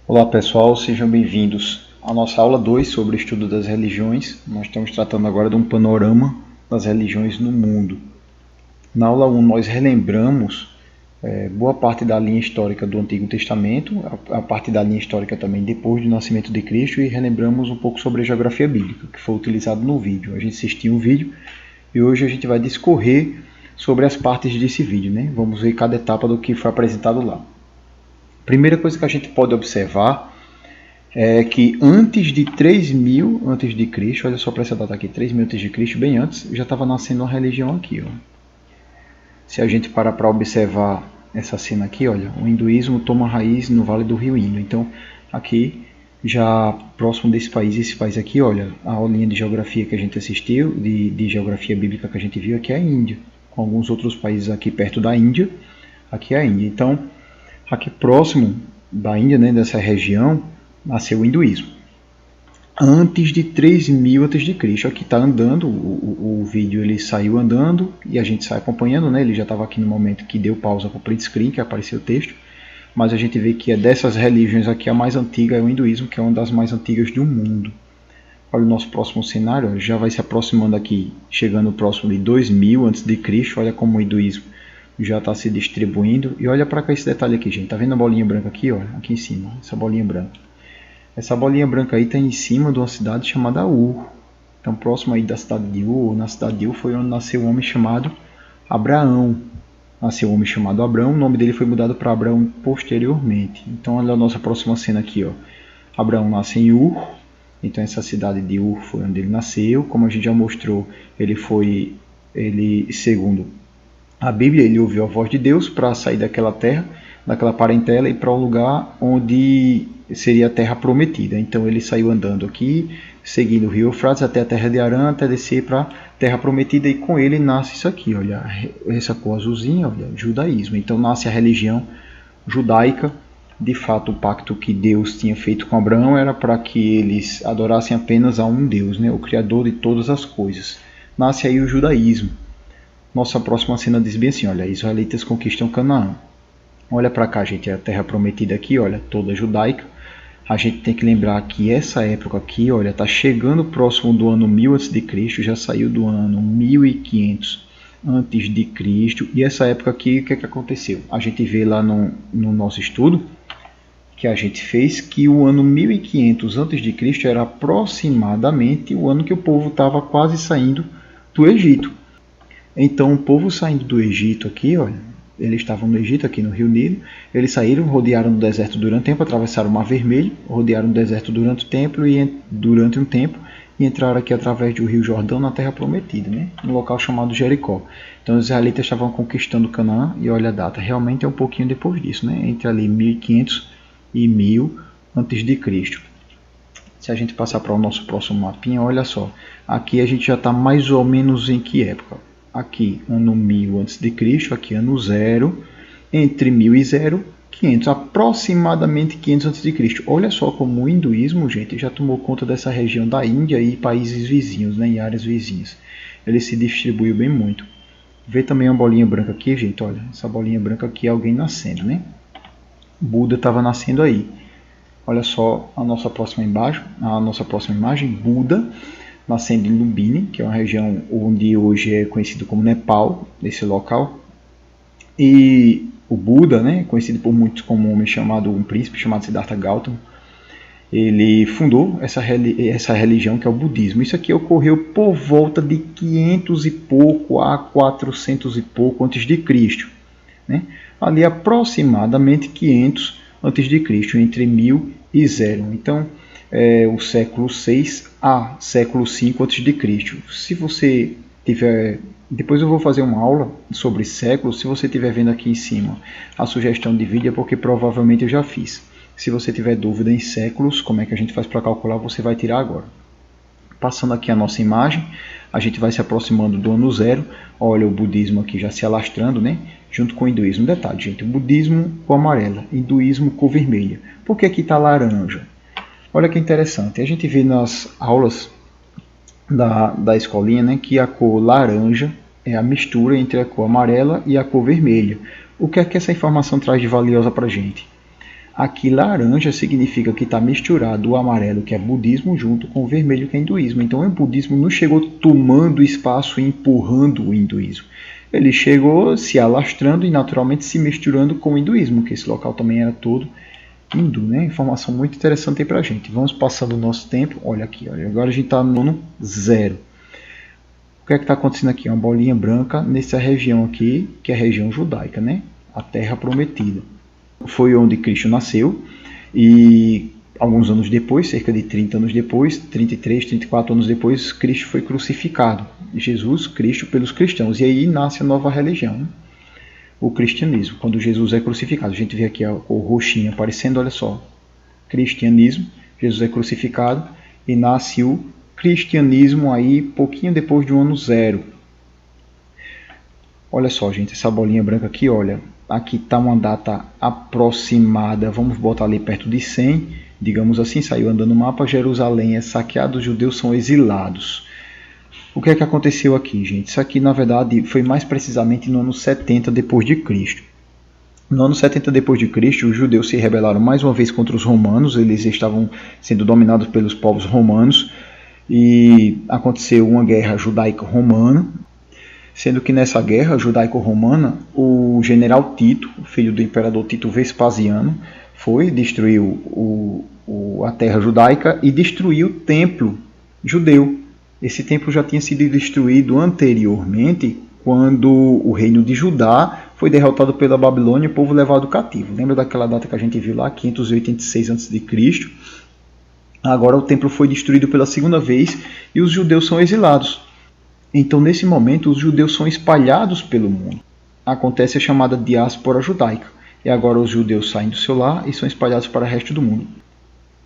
Olá pessoal, sejam bem-vindos à nossa aula 2 sobre o estudo das religiões. Nós estamos tratando agora de um panorama das religiões no mundo. Na aula 1 nós relembramos boa parte da linha histórica do Antigo Testamento, a parte da linha histórica também depois do nascimento de Cristo, e relembramos um pouco sobre a geografia bíblica, que foi utilizado no vídeo. A gente assistiu um vídeo e hoje a gente vai discorrer sobre as partes desse vídeo, né? Vamos ver cada etapa do que foi apresentado lá. Primeira coisa que a gente pode observar é que antes de 3000 a.C., olha só para essa data aqui, 3000 a.C., bem antes, já estava nascendo uma religião aqui. Ó. Se a gente parar para observar essa cena aqui, olha, o hinduísmo toma raiz no Vale do Rio Indo. Então, aqui, já próximo desse país, esse país aqui, olha, a aulinha de geografia que a gente assistiu, de geografia bíblica que a gente viu, aqui é a Índia. Com alguns outros países aqui perto da Índia, aqui é a Índia. Então, aqui próximo da Índia, né, dessa região, nasceu o hinduísmo. Antes de 3000 a.C. Aqui está andando, o vídeo ele saiu andando e a gente sai acompanhando, né? Ele já estava aqui no momento que deu pausa para o print screen, que apareceu o texto. Mas a gente vê que é dessas religiões aqui a mais antiga é o hinduísmo, que é uma das mais antigas do mundo. Olha o nosso próximo cenário, já vai se aproximando aqui, chegando próximo de 2000 a.C. Olha como o hinduísmo já está se distribuindo. E olha para cá esse detalhe aqui, gente. Tá vendo a bolinha branca aqui? Olha, aqui em cima, essa bolinha branca. Essa bolinha branca aí está em cima de uma cidade chamada Ur. Então, próximo aí da cidade de Ur, na cidade de Ur foi onde nasceu um homem chamado Abraão. Nasceu um homem chamado Abraão, o nome dele foi mudado para Abraão posteriormente. Então, olha a nossa próxima cena aqui, ó. Abraão nasce em Ur. Então, essa cidade de Ur foi onde ele nasceu. Como a gente já mostrou, ele segundo a Bíblia, ele ouviu a voz de Deus para sair daquela terra, daquela parentela, e para um lugar onde seria a terra prometida. Então ele saiu andando aqui, seguindo o rio Eufrates até a terra de Arã, até descer para a terra prometida, e com ele nasce isso aqui, olha, essa cor azulzinha, olha, judaísmo. Então nasce a religião judaica. De fato, o pacto que Deus tinha feito com Abraão era para que eles adorassem apenas a um Deus, né, o Criador de todas as coisas. Nasce aí o judaísmo. Nossa próxima cena diz bem assim, olha, israelitas conquistam Canaã. Olha para cá, gente, é a terra prometida aqui, olha, toda judaica. A gente tem que lembrar que essa época aqui, olha, está chegando próximo do ano 1000 a.C., já saiu do ano 1500 a.C. E essa época aqui, o que é que aconteceu? A gente vê lá no nosso estudo que a gente fez que o ano 1500 a.C. era aproximadamente o ano que o povo estava quase saindo do Egito. Então, o povo saindo do Egito aqui, olha, eles estavam no Egito, aqui no Rio Nilo, eles saíram, rodearam o deserto durante um tempo, atravessaram o Mar Vermelho, rodearam o deserto durante um tempo e entraram aqui através do Rio Jordão na Terra Prometida, né, no local chamado Jericó. Então, os israelitas estavam conquistando Canaã, e olha a data, realmente é um pouquinho depois disso, né, entre ali 1500 e 1000 a.C. Se a gente passar para o nosso próximo mapinha, olha só, aqui a gente já está mais ou menos em que época? Aqui, ano 1000 a.C., aqui ano 0, entre 1000 e 0, 500, aproximadamente 500 a.C. Olha só como o hinduísmo, gente, já tomou conta dessa região da Índia e países vizinhos, né, e áreas vizinhas. Ele se distribuiu bem muito. Vê também uma bolinha branca aqui, gente, olha, essa bolinha branca aqui é alguém nascendo, né? Buda estava nascendo aí. Olha só a nossa próxima imagem, Buda, nascendo em Lumbini, que é uma região onde hoje é conhecido como Nepal, esse local. E o Buda, né, conhecido por muitos como um príncipe chamado Siddhartha Gautama, ele fundou essa religião que é o budismo. Isso aqui ocorreu por volta de 500 e pouco a 400 e pouco antes de Cristo, né? Ali aproximadamente 500 antes de Cristo, entre 1000 e 0. Então, o século 6 a século 5 a.C. Se você tiver... Depois eu vou fazer uma aula sobre séculos. Se você estiver vendo aqui em cima a sugestão de vídeo, é porque provavelmente eu já fiz. Se você tiver dúvida em séculos, como é que a gente faz para calcular, você vai tirar agora. Passando aqui a nossa imagem, a gente vai se aproximando do ano 0. Olha o budismo aqui já se alastrando, né? Junto com o hinduísmo. Detalhe, gente, o budismo cor amarela, hinduísmo cor vermelha. Por que aqui está laranja? Olha que interessante, a gente vê nas aulas da escolinha, né, que a cor laranja é a mistura entre a cor amarela e a cor vermelha. O que é que essa informação traz de valiosa para a gente? Aqui laranja significa que está misturado o amarelo, que é budismo, junto com o vermelho, que é hinduísmo. Então o budismo não chegou tomando espaço e empurrando o hinduísmo. Ele chegou se alastrando e naturalmente se misturando com o hinduísmo, que esse local também era todo hindu, né? Informação muito interessante aí para a gente. Vamos passando o nosso tempo. Olha aqui, olha. Agora a gente está no ano 0. O que é que está acontecendo aqui? Uma bolinha branca nessa região aqui, que é a região judaica, né? A Terra Prometida. Foi onde Cristo nasceu e alguns anos depois, cerca de 30 anos depois, 33, 34 anos depois, Cristo foi crucificado. Jesus, Cristo, pelos cristãos. E aí nasce a nova religião, né? O cristianismo. Quando Jesus é crucificado, a gente vê aqui a cor roxinha aparecendo, olha só. Cristianismo, Jesus é crucificado e nasce o cristianismo aí pouquinho depois do ano 0. Olha só, gente, essa bolinha branca aqui, olha, aqui está uma data aproximada, vamos botar ali perto de 100, digamos assim, saiu andando no mapa, Jerusalém é saqueada, os judeus são exilados. O que é que aconteceu aqui, gente? Isso aqui, na verdade, foi mais precisamente no ano 70 depois de Cristo. No ano 70 depois de Cristo, os judeus se rebelaram mais uma vez contra os romanos, eles estavam sendo dominados pelos povos romanos, e aconteceu uma guerra judaico-romana, sendo que nessa guerra judaico-romana, o general Tito, filho do imperador Tito Vespasiano, foi, destruiu a terra judaica e destruiu o templo judeu. Esse templo já tinha sido destruído anteriormente, quando o reino de Judá foi derrotado pela Babilônia e o povo levado cativo. Lembra daquela data que a gente viu lá, 586 a.C.? Agora o templo foi destruído pela segunda vez e os judeus são exilados. Então, nesse momento, os judeus são espalhados pelo mundo. Acontece a chamada diáspora judaica. E agora os judeus saem do seu lar e são espalhados para o resto do mundo.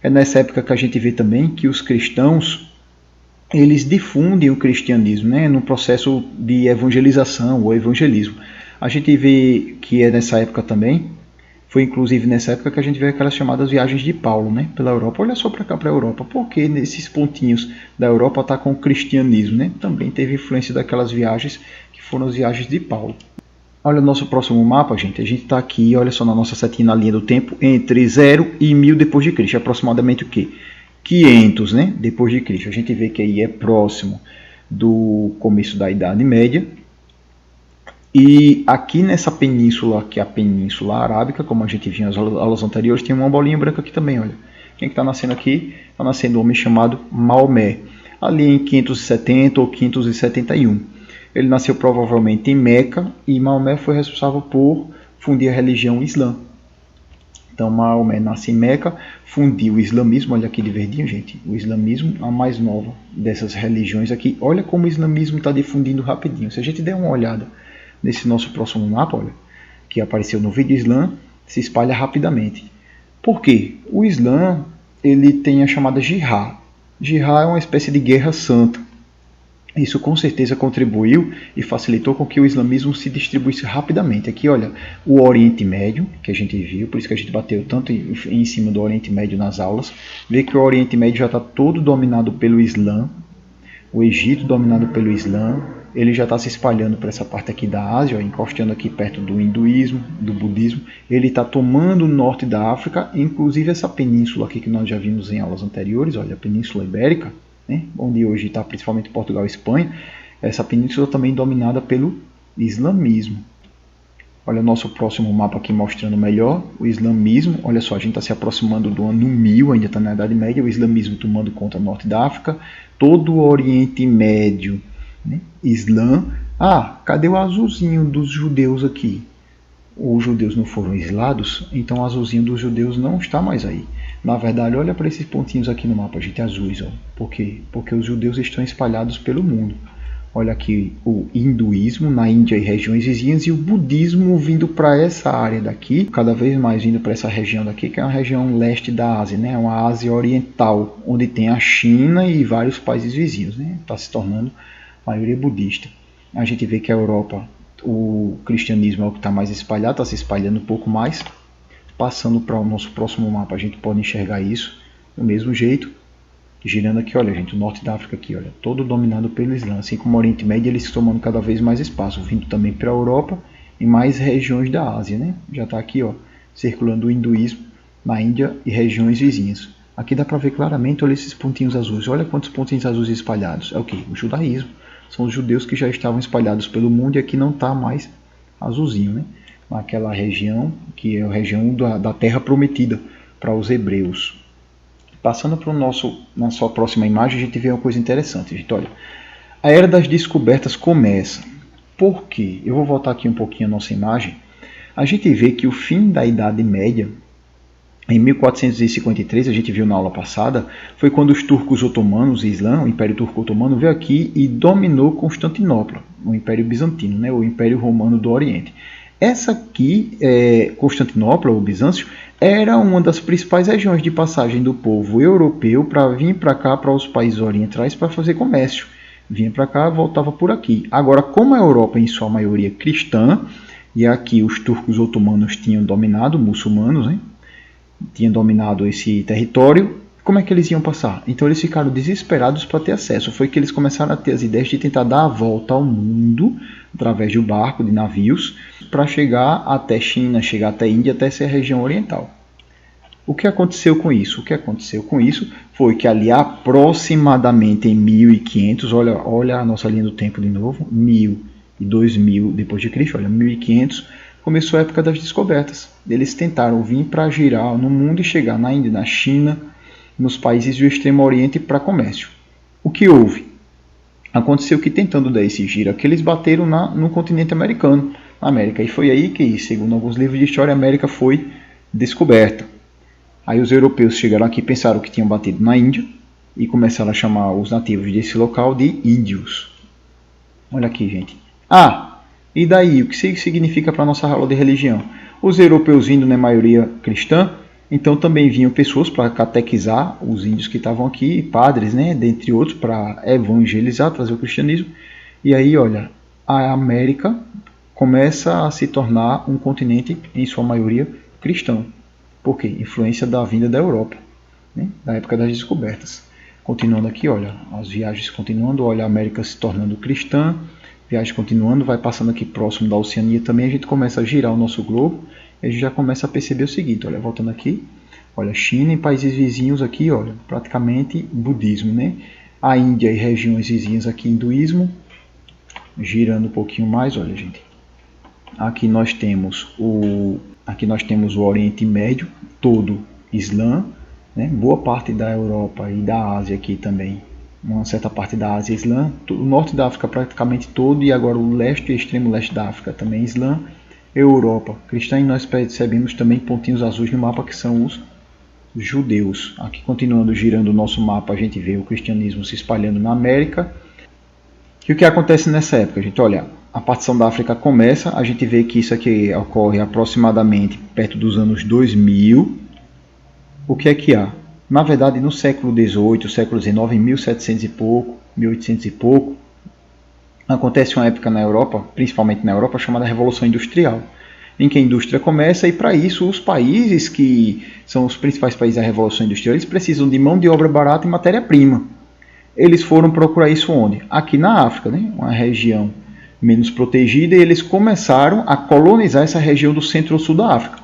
É nessa época que a gente vê também que os cristãos, eles difundem o cristianismo, né, no processo de evangelização ou evangelismo. A gente vê que é nessa época também, foi inclusive nessa época que a gente vê aquelas chamadas viagens de Paulo, né, pela Europa. Olha só para cá, para a Europa, porque nesses pontinhos da Europa está com o cristianismo, né? Também teve influência daquelas viagens que foram as viagens de Paulo. Olha o nosso próximo mapa, gente. A gente está aqui, olha só na nossa setinha na linha do tempo, entre 0 e 1000 depois de Cristo. Aproximadamente o quê? 500, né? Depois de Cristo. A gente vê que aí é próximo do começo da Idade Média. E aqui nessa península, que é a Península Arábica, como a gente viu nas aulas anteriores, tem uma bolinha branca aqui também, olha. Quem está nascendo aqui? Está nascendo um homem chamado Maomé, ali em 570 ou 571. Ele nasceu provavelmente em Meca e Maomé foi responsável por fundir a religião islã. Então Maomé nasce em Meca, fundiu o islamismo, olha aqui de verdinho, gente, o islamismo, a mais nova dessas religiões aqui. Olha como o islamismo está difundindo rapidinho. Se a gente der uma olhada nesse nosso próximo mapa, olha, que apareceu no vídeo, Islã se espalha rapidamente. Por quê? O Islã, ele tem a chamada jihad. Jihad é uma espécie de guerra santa. Isso com certeza contribuiu e facilitou com que o islamismo se distribuísse rapidamente. Aqui, olha, o Oriente Médio, que a gente viu, por isso que a gente bateu tanto em cima do Oriente Médio nas aulas. Vê que o Oriente Médio já está todo dominado pelo Islã. O Egito dominado pelo Islã. Ele já está se espalhando para essa parte aqui da Ásia, ó, encostando aqui perto do hinduísmo, do budismo. Ele está tomando o norte da África, inclusive essa península aqui que nós já vimos em aulas anteriores, olha, a Península Ibérica, né, onde hoje está principalmente Portugal e Espanha. Essa península também dominada pelo islamismo. Olha o nosso próximo mapa aqui mostrando melhor o islamismo. Olha só, a gente está se aproximando do ano 1000, ainda está na Idade Média, o islamismo tomando conta do norte da África, todo o Oriente Médio, né? Islã. Ah, cadê o azulzinho dos judeus aqui? Os judeus não foram exilados, então o azulzinho dos judeus não está mais aí. Na verdade, olha para esses pontinhos aqui no mapa, gente, azuis. Ó. Por quê? Porque os judeus estão espalhados pelo mundo. Olha aqui o hinduísmo na Índia e regiões vizinhas e o budismo vindo para essa área daqui, cada vez mais vindo para essa região daqui, que é uma região leste da Ásia, né? Uma Ásia oriental, onde tem a China e vários países vizinhos, né? Está se tornando maioria budista. A gente vê que a Europa, o cristianismo é o que está mais espalhado, está se espalhando um pouco mais. Passando para o nosso próximo mapa, a gente pode enxergar isso do mesmo jeito. Girando aqui, olha gente, o norte da África aqui, olha, todo dominado pelo Islã, assim como o Oriente Médio, eles tomando cada vez mais espaço, vindo também para a Europa e mais regiões da Ásia, né? Já está aqui, ó, circulando o hinduísmo na Índia e regiões vizinhas. Aqui dá para ver claramente, olha esses pontinhos azuis, olha quantos pontinhos azuis espalhados. É o que? O judaísmo. São os judeus que já estavam espalhados pelo mundo e aqui não está mais azulzinho, né? Naquela região, que é a região da Terra Prometida para os hebreus. Passando para na sua próxima imagem, a gente vê uma coisa interessante. Gente, olha, a Era das Descobertas começa. Por quê? Eu vou voltar aqui um pouquinho a nossa imagem. A gente vê que o fim da Idade Média, em 1453, a gente viu na aula passada, foi quando os turcos otomanos, o Islã, o Império Turco Otomano, veio aqui e dominou Constantinopla, o Império Bizantino, né, o Império Romano do Oriente. Essa aqui, Constantinopla, ou Bizâncio, era uma das principais regiões de passagem do povo europeu para vir para cá, para os países orientais, para fazer comércio. Vinha para cá, voltava por aqui. Agora, como a Europa, em sua maioria cristã, e aqui os turcos otomanos tinham dominado, muçulmanos, né? Tinham dominado esse território, como é que eles iam passar? Então eles ficaram desesperados para ter acesso. Foi que eles começaram a ter as ideias de tentar dar a volta ao mundo, através de um barco, de navios, para chegar até China, chegar até Índia, até essa região oriental. O que aconteceu com isso? O que aconteceu com isso foi que ali aproximadamente em 1500, olha a nossa linha do tempo de novo, 1000 e 2000 depois de Cristo, olha, 1500, começou a época das descobertas. Eles tentaram vir para girar no mundo e chegar na Índia, na China, nos países do Extremo Oriente para comércio. O que houve? Aconteceu que tentando dar esse giro aqui, eles bateram no continente americano, na América. E foi aí que, segundo alguns livros de história, a América foi descoberta. Aí os europeus chegaram aqui e pensaram que tinham batido na Índia e começaram a chamar os nativos desse local de índios. Olha aqui, gente. E daí? O que isso significa para a nossa aula de religião? Os europeus vindo na maioria cristã, então também vinham pessoas para catequizar os índios que estavam aqui, padres, né, dentre outros, para evangelizar, trazer o cristianismo. E aí, olha, a América começa a se tornar um continente, em sua maioria, cristão. Por quê? Influência da vinda da Europa, né, da época das descobertas. Continuando aqui, olha, as viagens continuando, olha a América se tornando cristã, viagem continuando, vai passando aqui próximo da Oceania também, a gente começa a girar o nosso globo, e a gente já começa a perceber o seguinte, olha, voltando aqui, olha, China e países vizinhos aqui, olha, praticamente budismo, né? A Índia e regiões vizinhas aqui, hinduísmo, girando um pouquinho mais, olha, gente, aqui nós temos o Oriente Médio, todo Islã, né? Boa parte da Europa e da Ásia aqui também, uma certa parte da Ásia Islã, o norte da África praticamente todo, e agora o leste e extremo leste da África também Islã, Europa cristã, e nós percebemos também pontinhos azuis no mapa que são os judeus. Aqui continuando girando o nosso mapa, a gente vê o cristianismo se espalhando na América. E o que acontece nessa época, gente? Olha, a partição da África começa, a gente vê que isso aqui ocorre aproximadamente perto dos anos 2000. O que é que há? Na verdade, no século XVIII, século XIX, em 1700 e pouco, 1800 e pouco, acontece uma época na Europa, principalmente na Europa, chamada Revolução Industrial, em que a indústria começa, e para isso os países que são os principais países da Revolução Industrial, eles precisam de mão de obra barata e matéria-prima. Eles foram procurar isso onde? Aqui na África, né? Uma região menos protegida, e eles começaram a colonizar essa região do centro-sul da África.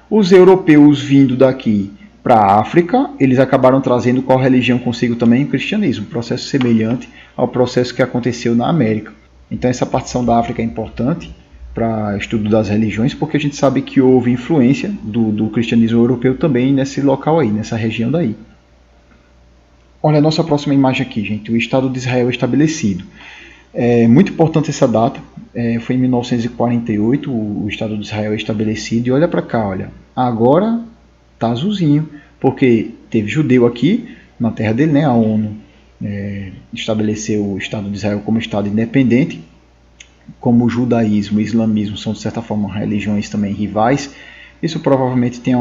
Os europeus vindo daqui para a África, eles acabaram trazendo qual religião consigo também? O cristianismo, processo semelhante ao processo que aconteceu na América. Então essa partição da África é importante para estudo das religiões, porque a gente sabe que houve influência do cristianismo europeu também nesse local aí, nessa região daí. Olha a nossa próxima imagem aqui, gente, o Estado de Israel estabelecido. É muito importante essa data, foi em 1948 o Estado de Israel estabelecido, e olha para cá, olha, agora está azulzinho, porque teve judeu aqui na terra dele, né? A ONU estabeleceu o Estado de Israel como Estado independente. Como o judaísmo e o islamismo são de certa forma religiões também rivais, isso provavelmente tem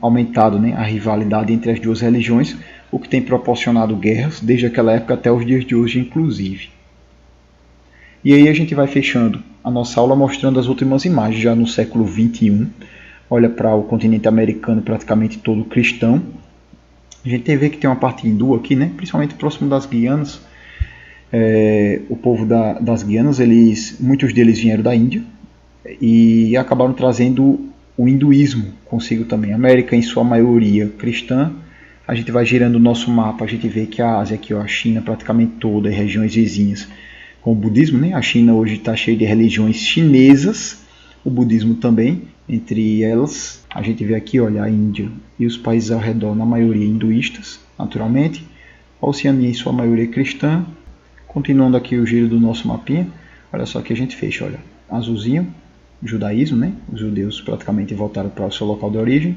aumentado, né, a rivalidade entre as duas religiões, o que tem proporcionado guerras desde aquela época até os dias de hoje, inclusive. E aí a gente vai fechando a nossa aula mostrando as últimas imagens, já no século XXI. Olha para o continente americano praticamente todo cristão. A gente vê que tem uma parte hindu aqui, né? Principalmente próximo das Guianas. O povo das Guianas, muitos deles vieram da Índia e acabaram trazendo o hinduísmo consigo também. A América, em sua maioria cristã. A gente vai girando o nosso mapa, a gente vê que a Ásia aqui, ó, a China praticamente toda, e regiões vizinhas com o budismo, né? A China hoje está cheia de religiões chinesas, o budismo também, entre elas. A gente vê aqui, olha, a Índia e os países ao redor, na maioria hinduístas, naturalmente. A Oceania, em sua maioria cristã. Continuando aqui o giro do nosso mapinha, olha só que a gente fecha, olha, azulzinho, judaísmo, né? Os judeus praticamente voltaram para o seu local de origem.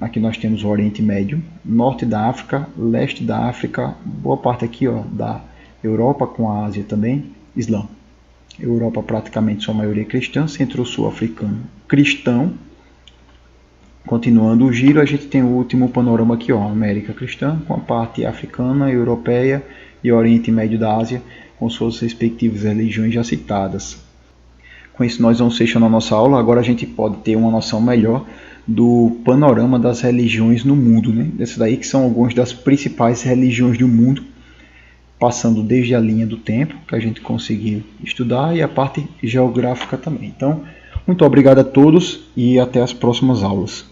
Aqui nós temos o Oriente Médio, norte da África, leste da África, boa parte aqui, ó, da Europa com a Ásia também, Islã. Europa praticamente sua maioria cristã, centro-sul africano cristão. Continuando o giro, a gente tem o último panorama aqui, ó, América cristã, com a parte africana, europeia e Oriente Médio da Ásia, com suas respectivas religiões já citadas. Com isso nós vamos fechando a nossa aula. Agora a gente pode ter uma noção melhor do panorama das religiões no mundo, né? Essas daí que são algumas das principais religiões do mundo, passando desde a linha do tempo, que a gente conseguiu estudar, e a parte geográfica também. Então, muito obrigado a todos e até as próximas aulas.